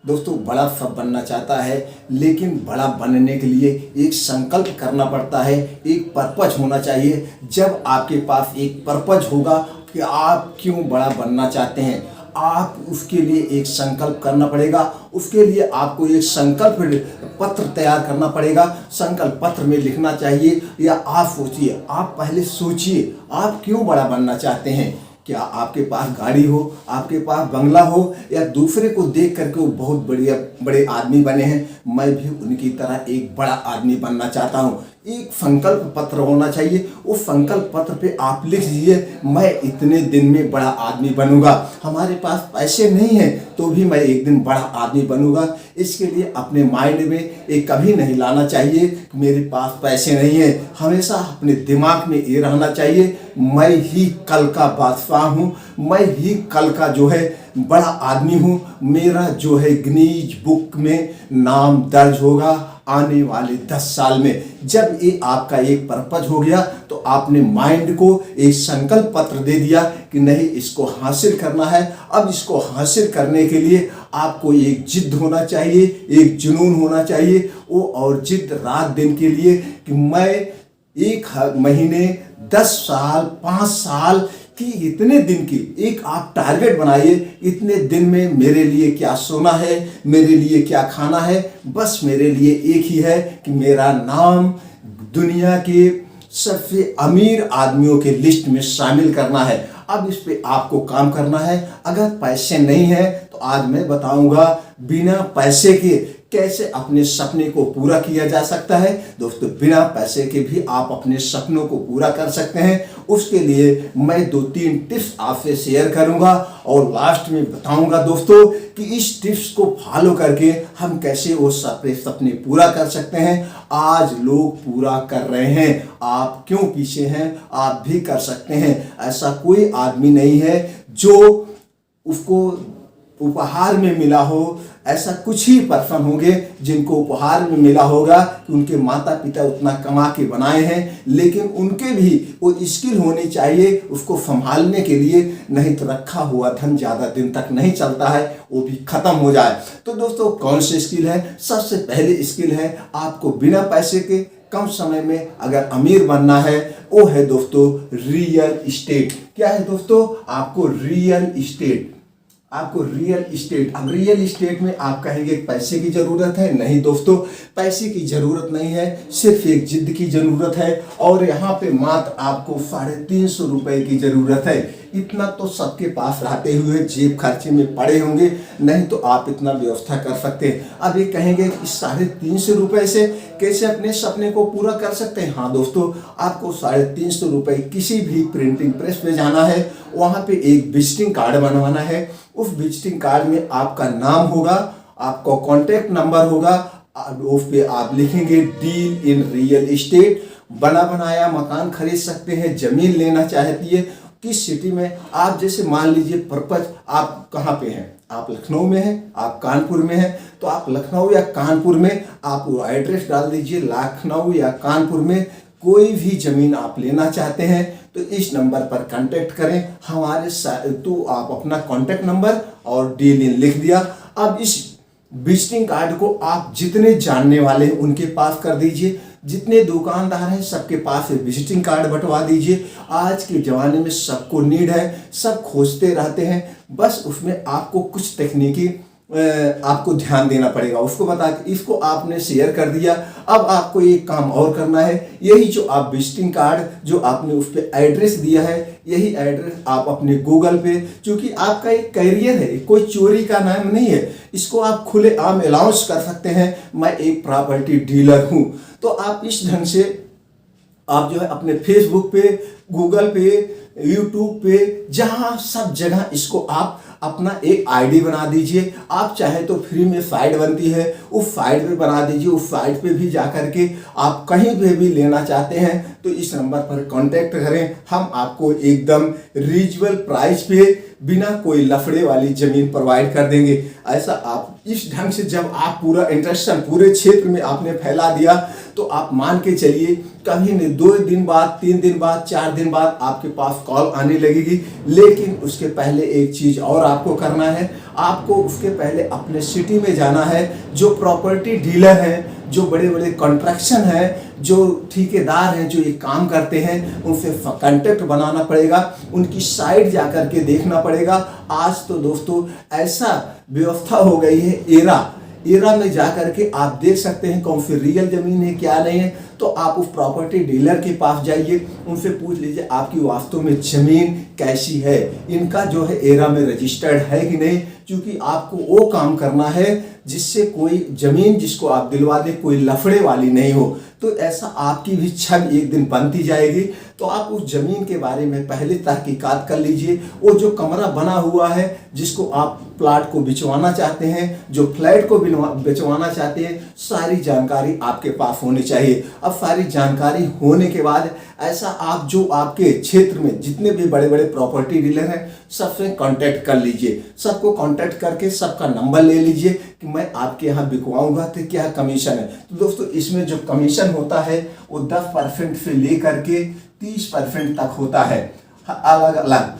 दोस्तों बड़ा सब बनना चाहता है, लेकिन बड़ा बनने के लिए एक संकल्प करना पड़ता है, एक पर्पज होना चाहिए। जब आपके पास एक पर्पज होगा कि आप क्यों बड़ा बनना चाहते हैं, आप उसके लिए एक संकल्प करना पड़ेगा। उसके लिए आपको एक संकल्प पत्र तैयार करना पड़ेगा। संकल्प पत्र में लिखना चाहिए, या आप सोचिए, आप पहले सोचिए आप क्यों बड़ा बनना चाहते हैं। क्या आपके पास गाड़ी हो, आपके पास बंगला हो, या दूसरे को देख करके वो बहुत बढ़िया बड़े आदमी बने हैं, मैं भी उनकी तरह एक बड़ा आदमी बनना चाहता हूँ। एक संकल्प पत्र होना चाहिए। उस संकल्प पत्र पे आप लिख दीजिए, मैं इतने दिन में बड़ा आदमी बनूंगा। हमारे पास पैसे नहीं है तो भी मैं एक दिन बड़ा आदमी बनूंगा। इसके लिए अपने माइंड में एक कभी नहीं लाना चाहिए कि मेरे पास पैसे नहीं है। हमेशा अपने दिमाग में ये रहना चाहिए, मैं ही कल का बादशाह हूँ, मैं ही कल का जो है बड़ा आदमी हूँ। मेरा जो है गिनीज बुक में नाम दर्ज होगा आने वाले 10 साल में। जब ये आपका एक पर्पज हो गया तो आपने माइंड को एक संकल्प पत्र दे दिया कि नहीं, इसको हासिल करना है। अब इसको हासिल करने के लिए आपको एक जिद्द होना चाहिए, एक जुनून होना चाहिए, वो और जिद्द रात दिन के लिए कि मैं 1 महीने, 10 साल, 5 साल कि इतने दिन की एक आप टारगेट बनाइए। इतने दिन में मेरे लिए क्या सोना है, मेरे लिए क्या खाना है, बस मेरे लिए एक ही है कि मेरा नाम दुनिया के सबसे अमीर आदमियों के लिस्ट में शामिल करना है। अब इस पे आपको काम करना है। अगर पैसे नहीं है तो आज मैं बताऊंगा बिना पैसे के कैसे अपने सपने को पूरा किया जा सकता है। दोस्तों बिना पैसे के भी आप अपने सपनों को पूरा कर सकते हैं। उसके लिए मैं 2-3 टिप्स आपसे शेयर करूंगा और लास्ट में बताऊंगा दोस्तों कि इस टिप्स को फॉलो करके हम कैसे वो सपने पूरा कर सकते हैं। आज लोग पूरा कर रहे हैं, आप क्यों पीछे हैं, आप भी कर सकते हैं। ऐसा कोई आदमी नहीं है जो उसको उपहार में मिला हो। ऐसा कुछ ही पर्सन होंगे जिनको उपहार में मिला होगा कि उनके माता पिता उतना कमा के बनाए हैं, लेकिन उनके भी वो स्किल होनी चाहिए उसको संभालने के लिए, नहीं तो रखा हुआ धन ज़्यादा दिन तक नहीं चलता है, वो भी खत्म हो जाए। तो दोस्तों कौन सी स्किल है? सबसे पहले स्किल है आपको बिना पैसे के कम समय में अगर अमीर बनना है, वो है दोस्तों रियल इस्टेट। क्या है दोस्तों? आपको रियल इस्टेट, आपको रियल इस्टेट। अब रियल इस्टेट में आप कहेंगे पैसे की ज़रूरत है। नहीं दोस्तों, पैसे की ज़रूरत नहीं है, सिर्फ एक जिद्द की ज़रूरत है। और यहाँ पे मात्र आपको 350 रुपये की ज़रूरत है। इतना तो सबके पास रहते हुए जेब खर्चे में पड़े होंगे, नहीं तो आप इतना व्यवस्था कर सकते हैं। अब ये कहेंगे कि 350 रुपये से कैसे अपने सपने को पूरा कर सकते हैं? हाँ दोस्तों, आपको 350 रुपये किसी भी प्रिंटिंग प्रेस पे जाना है, वहाँ पे एक विजिटिंग कार्ड बनवाना है। उस विजिटिंग कार्ड में आपका नाम होगा, आपका कॉन्टैक्ट नंबर होगा, उस पे आप लिखेंगे डील इन रियल इस्टेट। बना बनाया मकान खरीद सकते हैं, जमीन लेना चाहती है, किस सिटी में। आप जैसे मान लीजिए पर्पज आप कहाँ पे हैं, आप लखनऊ में हैं, आप कानपुर में हैं, तो आप लखनऊ या कानपुर में आप वो एड्रेस डाल दीजिए। लखनऊ या कानपुर में कोई भी ज़मीन आप लेना चाहते हैं तो इस नंबर पर कांटेक्ट करें हमारे तो आप अपना कांटेक्ट नंबर और डील इन लिख दिया। अब इस विजिटिंग कार्ड को आप जितने जानने वाले हैं उनके पास कर दीजिए, जितने दुकानदार हैं सबके पास विजिटिंग कार्ड बंटवा दीजिए। आज के ज़माने में सबको नीड है, सब खोजते रहते हैं, बस उसमें आपको कुछ तकनीकी आपको ध्यान देना पड़ेगा। उसको बता के इसको आपने शेयर कर दिया। अब आपको एक काम और करना है, यही जो आप विजिटिंग कार्ड जो आपने उस पर एड्रेस दिया है, यही एड्रेस आप अपने गूगल पे, क्योंकि आपका एक कैरियर है, कोई चोरी का नाम नहीं है, इसको आप खुले आम अनाउंस कर सकते हैं, मैं एक प्रॉपर्टी डीलर हूँ। तो आप इस ढंग से आप जो है अपने फेसबुक पे, गूगल पे, यूट्यूब पे, जहाँ सब जगह इसको आप अपना एक आईडी बना दीजिए। आप चाहे तो फ्री में साइट बनती है, उस साइट पे बना दीजिए। उस साइट पे भी जा करके आप कहीं पे भी लेना चाहते हैं तो इस नंबर पर कांटेक्ट करें। हम आपको एकदम रीजनेबल प्राइस पे बिना कोई लफड़े वाली ज़मीन प्रोवाइड कर देंगे। ऐसा आप इस ढंग से जब आप पूरा इंट्रक्शन पूरे क्षेत्र में आपने फैला दिया तो आप मान के चलिए कभी नहीं 2 दिन बाद, 3 दिन बाद, 4 दिन बाद आपके पास कॉल आने लगेगी। लेकिन उसके पहले एक चीज़ और आपको करना है, आपको उसके पहले अपने सिटी में जाना है, जो प्रॉपर्टी डीलर हैं, जो बड़े बड़े कॉन्ट्रैक्शन हैं, जो ठेकेदार हैं, जो ये काम करते हैं, उनसे कांटेक्ट बनाना पड़ेगा, उनकी साइट जा कर के देखना पड़ेगा। आज तो दोस्तों ऐसा व्यवस्था हो गई है, एरा में जा करके आप देख सकते हैं कौन सी रियल ज़मीन है, क्या नहीं है। तो आप उस प्रॉपर्टी डीलर के पास जाइए, उनसे पूछ लीजिए आपकी वास्तव में ज़मीन कैसी है, इनका जो है एरा में रजिस्टर्ड है कि नहीं, क्योंकि आपको वो काम करना है जिससे कोई ज़मीन जिसको आप दिलवा दें कोई लफड़े वाली नहीं हो। तो ऐसा आपकी भी छवि एक दिन बनती जाएगी। तो आप उस ज़मीन के बारे में पहले तहकीकात कर लीजिए। वो जो कमरा बना हुआ है जिसको आप प्लाट को बिचवाना चाहते हैं, जो फ्लैट को बिचवाना चाहते हैं, सारी जानकारी आपके पास होनी चाहिए। अब सारी जानकारी होने के बाद ऐसा आप जो आपके क्षेत्र में जितने भी बड़े बड़े प्रॉपर्टी डीलर हैं सबसे कांटेक्ट कर लीजिए। सबको कांटेक्ट करके सबका नंबर ले लीजिए कि मैं आपके यहाँ बिकवाऊंगा तो क्या कमीशन है। तो दोस्तों इसमें जो कमीशन होता है वो 10% से लेकर के 30% तक होता है, अलग अलग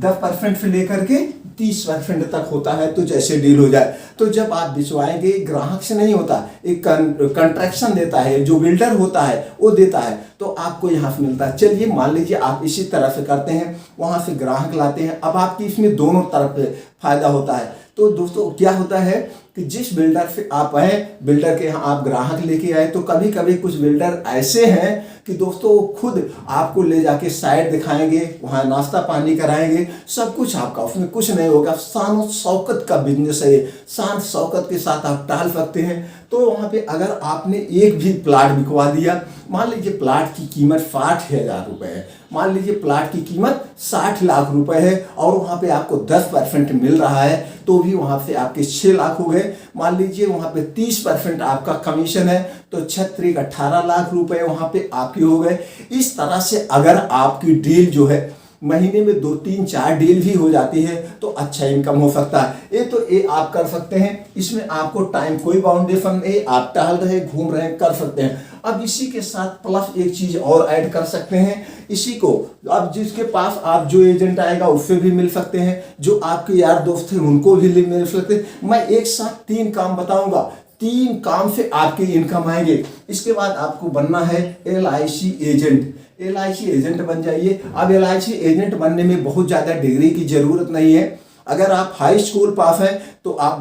10% से लेकर के 30% तक होता है। तो जैसे डील हो जाए, तो जब आप बिचवाएंगे ग्राहक से नहीं होता, एक कंट्रैक्शन देता है, जो बिल्डर होता है वो देता है, तो आपको यहाँ से मिलता है। चलिए मान लीजिए आप इसी तरह से करते हैं, वहाँ से ग्राहक लाते हैं, अब आपकी इसमें दोनों तरफ फायदा होता है। तो दोस्तों क्या होता है कि जिस बिल्डर से आप आए, बिल्डर के यहाँ आप ग्राहक लेके आए, तो कभी कभी कुछ बिल्डर ऐसे हैं कि दोस्तों वो खुद आपको ले जाके साइड दिखाएंगे, वहाँ नाश्ता पानी कराएंगे, सब कुछ आपका, उसमें कुछ नहीं होगा। शान शौकत का बिजनेस है, शान शौकत के साथ आप टहल सकते हैं। तो वहाँ पे अगर आपने एक भी प्लाट बिकवा दिया, मान लीजिए प्लाट की कीमत 60,000 रुपये है, मान लीजिए प्लाट की कीमत 60 लाख रुपए है और वहाँ पे आपको 10% मिल रहा है, तो भी वहाँ से आपके 6 लाख हो गए। मान लीजिए वहाँ पे 30% आपका कमीशन है, तो 18 लाख रुपए वहाँ पे आपके हो गए। इस तरह से अगर आपकी डील जो है महीने में 2, 3, 4 डील भी हो जाती है तो अच्छा इनकम हो सकता है। ये आप कर सकते हैं, इसमें आपको टाइम कोई बाउंडेशन नहीं, आप टहल रहे घूम रहे कर सकते हैं। अब इसी के साथ प्लस एक चीज और ऐड कर सकते हैं, इसी को अब जिसके पास आप जो एजेंट आएगा उससे भी मिल सकते हैं, जो आपके यार दोस्त हैं उनको भी मिल सकते हैं। मैं एक साथ 3 काम बताऊंगा, 3 काम से आपकी इनकम आएंगे। इसके बाद आपको बनना है LIC एजेंट। LIC एजेंट बन जाइए। अब LIC एजेंट बनने में बहुत ज़्यादा डिग्री की ज़रूरत नहीं है, अगर आप हाई स्कूल पास हैं तो आप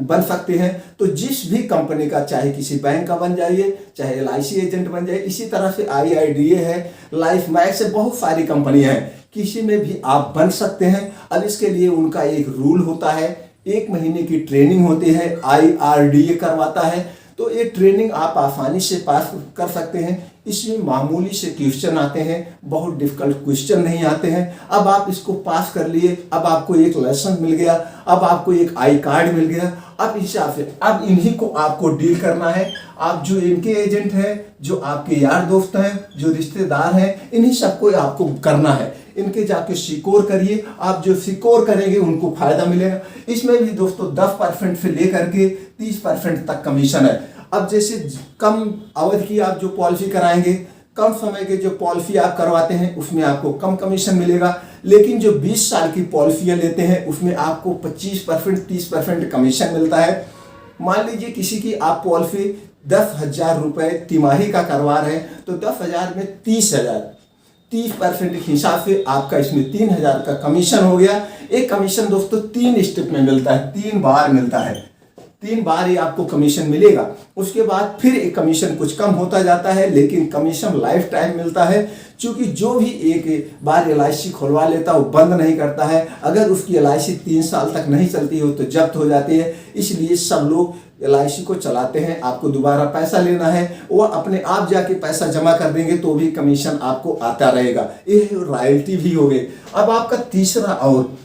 बन सकते हैं। तो जिस भी कंपनी का, चाहे किसी बैंक का बन जाइए, चाहे LIC एजेंट बन जाइए। इसी तरह से IIDA है, लाइफ मैक्स है, बहुत सारी कंपनियां हैं, किसी में भी आप बन सकते हैं। अब इसके लिए उनका एक रूल होता है, 1 महीने की ट्रेनिंग होती है, IRDA करवाता है। तो ये ट्रेनिंग आप आसानी से पास कर सकते हैं। इसमें मामूली से क्वेश्चन आते हैं, बहुत डिफिकल्ट क्वेश्चन नहीं आते हैं। अब आप इसको पास कर लिए, अब आपको एक लाइसेंस मिल गया, अब आपको एक आई कार्ड मिल गया। अब हिसाब से अब इन्हीं को आपको डील करना है। आप जो इनके एजेंट हैं, जो आपके यार दोस्त हैं, जो रिश्तेदार हैं, इन्हीं सबको आपको करना है। इनके जाके सिक्योर करिए, आप जो सिक्योर करेंगे उनको फायदा मिलेगा। इसमें भी दोस्तों 10% से लेकर के 30% तक कमीशन है। अब जैसे कम अवधि की आप जो पॉलिसी कराएंगे, कम समय के जो पॉलिसी आप करवाते हैं उसमें आपको कम कमीशन मिलेगा, लेकिन जो 20 साल की पॉलिसियां लेते हैं उसमें आपको 25% 30% कमीशन मिलता है। मान लीजिए किसी की आप पॉलिसी 10,000 रुपये तिमाही का करवा रहे हैं, तो 10,000 में 30% के हिसाब से आपका इसमें 3,000 का कमीशन हो गया। एक कमीशन दोस्तों 3 स्टेप में मिलता है, 3 बार मिलता है, 3 बार ही आपको कमीशन मिलेगा। उसके बाद फिर एक कमीशन कुछ कम होता जाता है, लेकिन कमीशन लाइफ टाइम मिलता है। क्योंकि जो भी एक बार LIC खुलवा लेता है वो बंद नहीं करता है। अगर उसकी LIC 3 साल तक नहीं चलती हो तो जब्त हो जाती है। इसलिए सब लोग LIC को चलाते हैं। आपको दोबारा पैसा लेना है, वो अपने आप जाके पैसा जमा कर देंगे तो भी कमीशन आपको आता रहेगा। ये रॉयल्टी भी हो गई। अब आपका तीसरा, और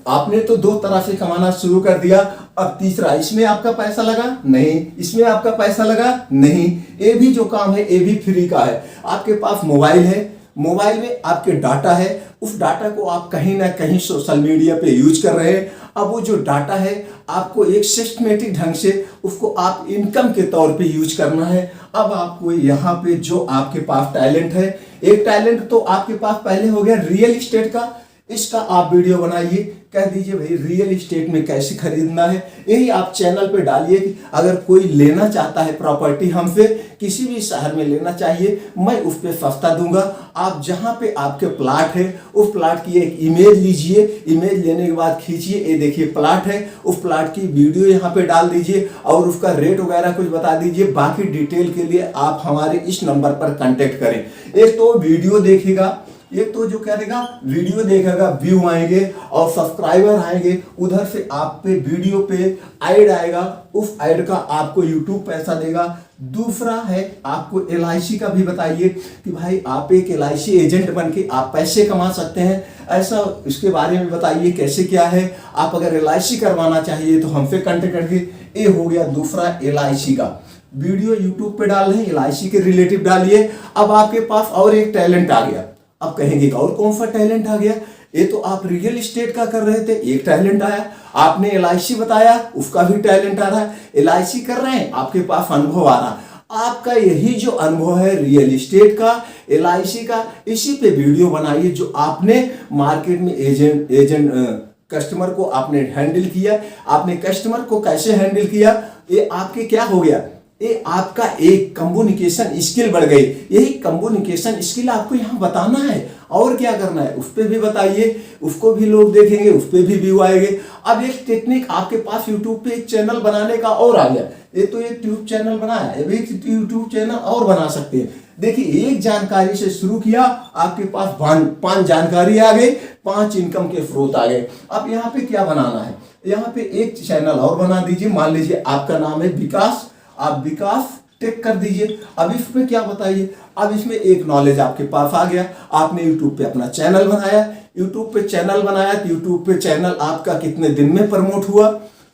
आपने तो 2 तरह से कमाना शुरू कर दिया। अब तीसरा, इसमें आपका पैसा लगा नहीं, इसमें आपका पैसा लगा नहीं। ये भी जो काम है ये भी फ्री का है। आपके पास मोबाइल है, मोबाइल में आपके डाटा है, उस डाटा को आप कहीं ना कहीं सोशल मीडिया पे यूज कर रहे हैं। अब वो जो डाटा है आपको एक सिस्टमेटिक ढंग से उसको आप इनकम के तौर पे यूज करना है। अब आपको यहाँ पे जो आपके पास टैलेंट है, एक टैलेंट तो आपके पास पहले हो गया रियल एस्टेट का, इसका आप वीडियो बनाइए, कह दीजिए भाई रियल इस्टेट में कैसे खरीदना है। यही आप चैनल पे डालिए कि अगर कोई लेना चाहता है प्रॉपर्टी हमसे, किसी भी शहर में लेना चाहिए, मैं उस पर सस्ता दूंगा। आप जहां पे आपके प्लाट है उस प्लाट की एक इमेज लीजिए, इमेज लेने के बाद खींचिए, ये देखिए प्लाट है, उस प्लाट की वीडियो यहाँ पे डाल दीजिए और उसका रेट वगैरह कुछ बता दीजिए। बाकी डिटेल के लिए आप हमारे इस नंबर पर कांटेक्ट करें। एक तो वीडियो देखेगा, एक तो जो करेगा वीडियो देखेगा, व्यू आएंगे और सब्सक्राइबर आएंगे, उधर से आप पे वीडियो पे ऐड आएगा, उस ऐड का आपको यूट्यूब पैसा देगा। दूसरा है आपको LIC का भी बताइए कि भाई आप एक LIC एजेंट बन के आप पैसे कमा सकते हैं, ऐसा इसके बारे में बताइए कैसे क्या है। आप अगर LIC करवाना चाहिए तो हमसे कांटेक्ट करके। ये हो गया दूसरा LIC का वीडियो यूट्यूब पे डाल रहे हैं, LIC के रिलेटिव डालिए। अब आपके पास और एक टैलेंट आ गया, अब कहेंगे और कौन सा टैलेंट आ गया, ये तो आप रियल एस्टेट का कर रहे थे, एक टैलेंट आया। आपने LIC बताया, उसका भी टैलेंट आ रहा है। LIC कर रहे हैं, आपके पास अनुभव आ रहा है। आपका यही जो अनुभव है रियल एस्टेट का, LIC का, इसी पे वीडियो बनाइए। जो आपने मार्केट में एजेंट कस्टमर को आपने हैंडल किया, आपने कस्टमर को कैसे हैंडल किया, ये आपके क्या हो गया, ये आपका एक कम्युनिकेशन स्किल बढ़ गई। यही कम्युनिकेशन स्किल आपको यहाँ बताना है और क्या करना है, उस पर भी बताइए, उसको भी लोग देखेंगे, उस पर भी व्यू आएंगे। अब एक टेक्निक आपके पास यूट्यूब पे एक चैनल बनाने का और आ गया। ये तो एक ट्यूब चैनल बनाया, अभी एक यूट्यूब चैनल और बना सकते हैं। देखिए एक जानकारी से शुरू किया, आपके पास 5 जानकारी आ गई, 5 इनकम के स्रोत आ गए। अब यहाँ पे क्या बनाना है, यहाँ पे एक चैनल और बना दीजिए। मान लीजिए आपका नाम है विकास, आप विकास टेक कर दीजिए। अब इसमें क्या बताइए, अब इसमें एक नॉलेज आपके पास आ गया। आपने यूट्यूब पे अपना चैनल बनाया, यूट्यूब पे चैनल बनाया तो यूट्यूब पे चैनल आपका कितने दिन में प्रमोट हुआ,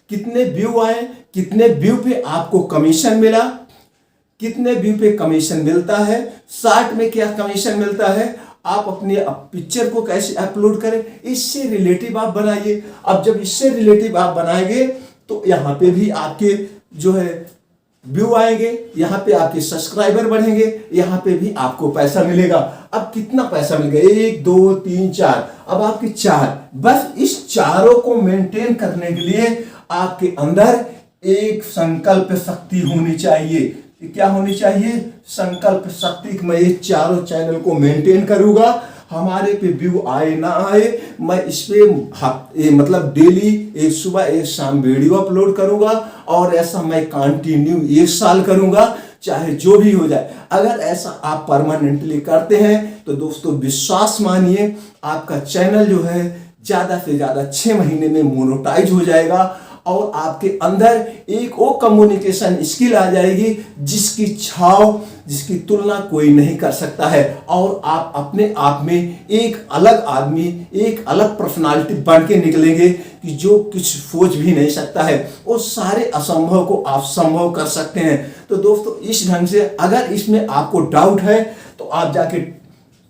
कितने व्यू आए, कितने व्यू पे आपको कमीशन मिला, कितने व्यू पे कमीशन मिलता है, शॉर्ट में क्या कमीशन मिलता है, आप अपने पिक्चर को कैसे अपलोड करें, इससे रिलेटिव आप बनाइए। अब जब इससे रिलेटिव आप बनाएंगे तो यहाँ पे भी आपके जो है व्यू आएंगे, यहाँ पे आपके सब्सक्राइबर बढ़ेंगे, यहाँ पे भी आपको पैसा मिलेगा। अब कितना पैसा मिल गया, 1 2 3 4, अब आपके 4। बस इस चारों को मेंटेन करने के लिए आपके अंदर एक संकल्प शक्ति होनी चाहिए। क्या होनी चाहिए, संकल्प शक्ति कि मैं ये चारों चैनल को मेंटेन करूंगा, हमारे पे व्यू आए ना आए, मैं इस पे मतलब डेली एक सुबह एक शाम वीडियो अपलोड करूंगा और ऐसा मैं कंटिन्यू 1 साल करूंगा, चाहे जो भी हो जाए। अगर ऐसा आप परमानेंटली करते हैं तो दोस्तों विश्वास मानिए आपका चैनल जो है ज्यादा से ज्यादा 6 महीने में मोनेटाइज हो जाएगा और आपके अंदर एक वो कम्युनिकेशन स्किल आ जाएगी जिसकी छाव, जिसकी तुलना कोई नहीं कर सकता है। और आप अपने आप में एक अलग आदमी, एक अलग पर्सनालिटी बन के निकलेंगे कि जो कुछ सोच भी नहीं सकता है, वो सारे असंभव को आप संभव कर सकते हैं। तो दोस्तों इस ढंग से अगर इसमें आपको डाउट है तो आप जाके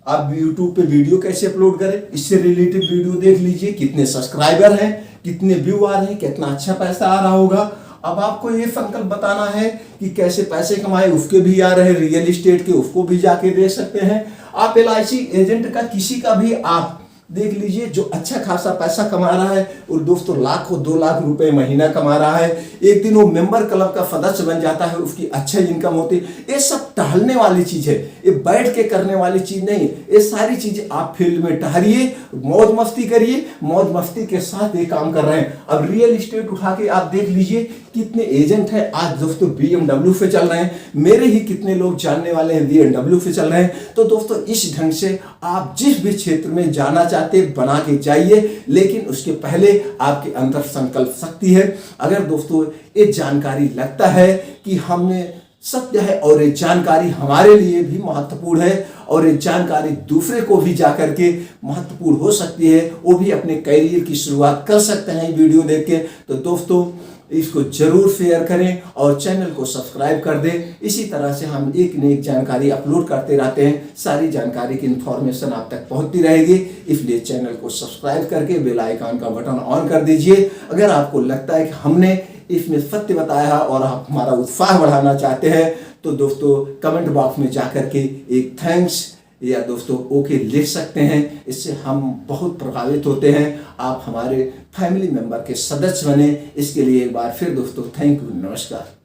आप YouTube पे वीडियो कैसे अपलोड करें, इससे रिलेटेड वीडियो देख लीजिए, कितने सब्सक्राइबर हैं, कितने व्यू आ रहे हैं, कितना अच्छा पैसा आ रहा होगा। अब आपको ये संकल्प बताना है कि कैसे पैसे कमाए, उसके भी आ रहे हैं, रियल एस्टेट के उसको भी जाके देख सकते हैं। आप LIC एजेंट का किसी का भी आप देख लीजिए जो अच्छा खासा पैसा कमा रहा है, और दोस्तों लाखों 2 लाख रुपए महीना कमा रहा है, एक दिन वो मेंबर क्लब का सदस्य बन जाता है, उसकी अच्छा इनकम होती है। ये सब टहलने वाली चीज है, ये बैठ के करने वाली चीज नहीं है। ये सारी चीजें आप फील्ड में टहलिए, मौज मस्ती करिए, मौज मस्ती के साथ ये काम कर रहे हैं। अब रियल एस्टेट उठा के आप देख लीजिए कितने एजेंट हैं आज दोस्तों BMW पे चल रहे हैं, मेरे ही कितने लोग जानने वाले हैं BMW पे चल रहे हैं। तो दोस्तों इस ढंग से आप जिस भी क्षेत्र में जाना चाहते बना के जाइए, लेकिन उसके पहले आपके अंदर संकल्प शक्ति है। अगर दोस्तों ये जानकारी लगता है कि हमने सत्य है और ये जानकारी हमारे लिए भी महत्वपूर्ण है और ये जानकारी दूसरे को भी जाकर के महत्वपूर्ण हो सकती है, वो भी अपने करियर की शुरुआत कर सकते हैं वीडियो देख के, तो दोस्तों इसको जरूर शेयर करें और चैनल को सब्सक्राइब कर दें। इसी तरह से हम एक न एक जानकारी अपलोड करते रहते हैं, सारी जानकारी की इन्फॉर्मेशन आप तक पहुंचती रहेगी। इसलिए चैनल को सब्सक्राइब करके बेल आइकन का बटन ऑन कर दीजिए। अगर आपको लगता है कि हमने इसमें सत्य बताया और आप हमारा उत्साह बढ़ाना चाहते हैं तो दोस्तों कमेंट बॉक्स में जाकर के एक थैंक्स, या दोस्तों ओके लिख सकते हैं। इससे हम बहुत प्रभावित होते हैं। आप हमारे फैमिली मेंबर के सदस्य बने। इसके लिए एक बार फिर दोस्तों थैंक यू, नमस्कार।